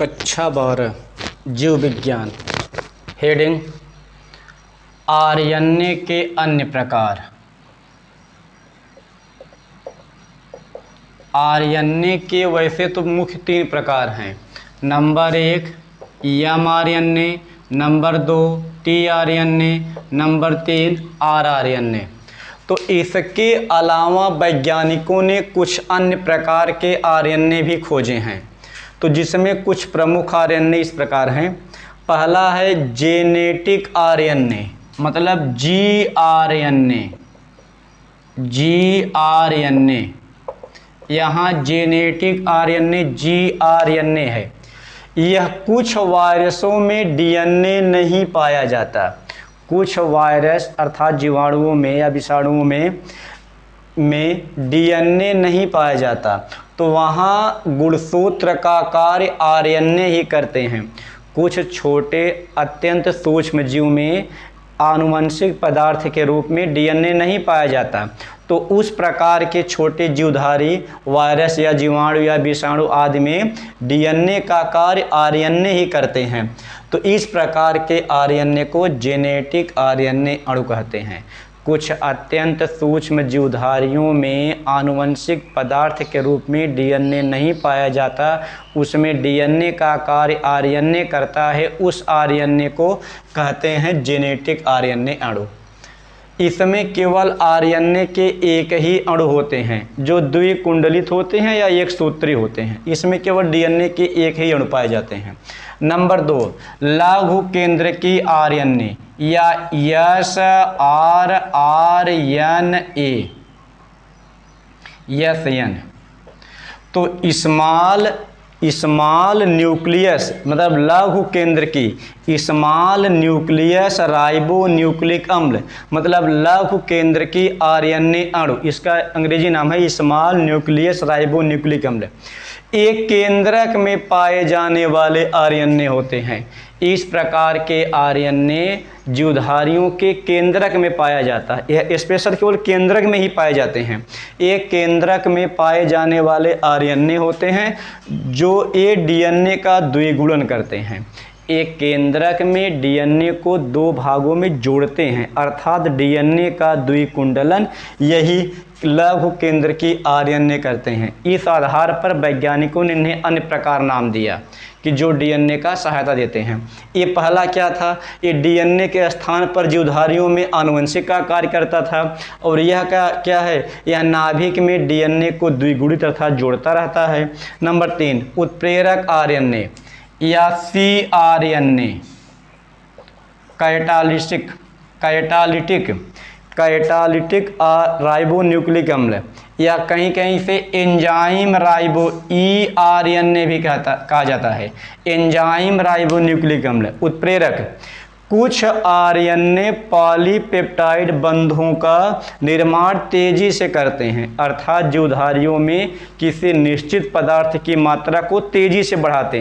कक्षा 12 जीव विज्ञान। हेडिंग आरएनए के अन्य प्रकार। आरएनए के वैसे तो मुख्य 3 प्रकार हैं। Number 1 mRNA, number 2 tRNA, number 3 rRNA. तो इसके अलावा वैज्ञानिकों ने कुछ अन्य प्रकार के आरएनए भी खोजे हैं, तो जिसमें कुछ प्रमुख आरएनए इस प्रकार हैं। पहला है जेनेटिक आरएनए, मतलब जीआरएनए। यहाँ जेनेटिक आरएनए जीआरएनए है। यह कुछ वायरसों में डीएनए नहीं पाया जाता। कुछ वायरस अर्थात जीवाणुओं में या विषाणुओं में डीएनए नहीं पाया जाता, तो वहाँ गुणसूत्र का कार्य आरएनए ही करते हैं। कुछ छोटे अत्यंत सूक्ष्म जीव में आनुवंशिक पदार्थ के रूप में डीएनए नहीं पाया जाता, तो उस प्रकार के छोटे जीवधारी वायरस या जीवाणु या विषाणु आदि में डीएनए का कार्य आरएनए ही करते हैं। तो इस प्रकार के आरएनए को जेनेटिक आरएनए अणु कहते हैं। कुछ अत्यंत सूक्ष्म जीवधारियों में आनुवंशिक पदार्थ के रूप में डीएनए नहीं पाया जाता, उसमें डीएनए का कार्य आरएनए करता है, उस आरएनए को कहते हैं जेनेटिक आरएनए अणु। इसमें केवल आरएनए के एक ही अणु होते हैं जो द्विकुंडलित होते हैं या एक सूत्री होते हैं। इसमें केवल डीएनए के एक ही अणु पाए जाते हैं। नंबर 2 लघु केंद्रकी आरएनए या एसआरआरएनए। तो स्मॉल न्यूक्लियस मतलब लघु केंद्र की स्मॉल न्यूक्लियस राइबो न्यूक्लिक अम्ल, मतलब लघु केंद्र की आरएनए अणु। इसका अंग्रेजी नाम है स्मॉल न्यूक्लियस राइबो न्यूक्लिक अम्ल। एक केंद्रक में पाए जाने वाले आरएनए होते हैं। इस प्रकार के आरएनए जीवधारियों के केंद्रक में पाया जाता है। यह स्पेशल केवल केंद्रक में ही पाए जाते हैं। एक केंद्रक में पाए जाने वाले आरएनए होते हैं जो ये डीएनए का द्विगुणन करते हैं। एक केंद्रक में डीएनए को 2 भागों में जोड़ते हैं, अर्थात डीएनए का द्विकुंडलन यही लघु केंद्र की आरएनए करते हैं। इस आधार पर वैज्ञानिकों ने इन्हें अन्य प्रकार नाम दिया कि जो डीएनए का सहायता देते हैं। ये पहला क्या था, ये डीएनए के स्थान पर जीवधारियों में आनुवंशिक का कार्य करता था। और यह क्या है, यह नाभिक में डीएनए को द्विगुणित अर्थात जोड़ता रहता है। नंबर 3 उत्प्रेरक आरएनए या सीआरएनए, कैटालिटिक राइबोन्यूक्लिक अम्ल, या कहीं कहीं से एंजाइम राइबो ईआरएनए भी कहा जाता है। एंजाइम राइबोन्यूक्लिक अम्ल उत्प्रेरक। कुछ आरएनए पॉलीपेप्टाइड बंधों का निर्माण तेजी से करते हैं, अर्थात जीवधारियों में किसी निश्चित पदार्थ की मात्रा को तेजी से बढ़ाते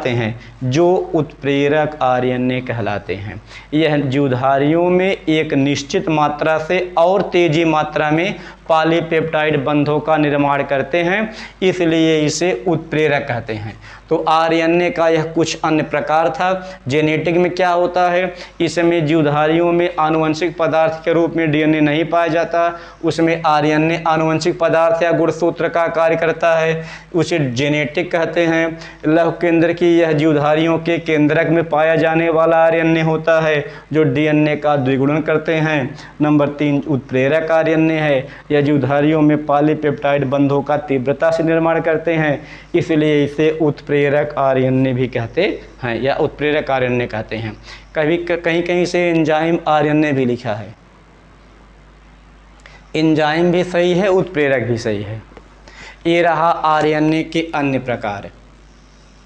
हैं जो उत्प्रेरक आरएनए कहलाते हैं। यह जीवधारियों में एक निश्चित मात्रा से और तेजी मात्रा में पॉलीपेप्टाइड बंधों का निर्माण करते हैं, इसलिए इसे उत्प्रेरक कहते हैं। तो आरएनए का यह कुछ अन्य प्रकार था। जेनेटिक में क्या होता है, इसमें जीवधारियों में आनुवंशिक पदार्थ के रूप में डीएनए नहीं पाया जाता, उसमें आरएनए आनुवंशिक पदार्थ या गुणसूत्र का कार्य करता है, उसे जेनेटिक कहते हैं। लघु केंद्र की यह जीवधारियों के केंद्रक में पाया जाने वाला आरएनए होता है जो डीएनए का द्विगुणन करते हैं। नंबर 3 उत्प्रेरक आरएनए है, यह जीवधारियों में पॉलीपेप्टाइड बंधों का तीव्रता से निर्माण करते हैं, इसलिए इसे उत्प्रेरक आरएनए भी कहते हैं या उत्प्रेरक आरएनए कहते हैं। कहीं कहीं से एंजाइम आरएनए भी लिखा है। एंजाइम भी सही है, उत्प्रेरक भी सही है। ये रहा आरएनए के अन्य प्रकार।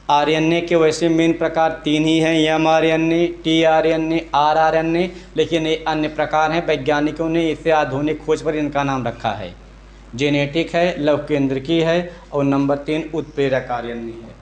आरएनए के वैसे मेन प्रकार 3 ही हैं, एमआरएनए, टीआरएनए, आरआरएनए, लेकिन ये अन्य प्रकार हैं। वैज्ञानिकों ने इसे आधुनिक खोज पर इनका नाम रखा है। जेनेटिक है, लघु केंद्रकी है और नंबर 3 उत्प्रेरक आरएनए है।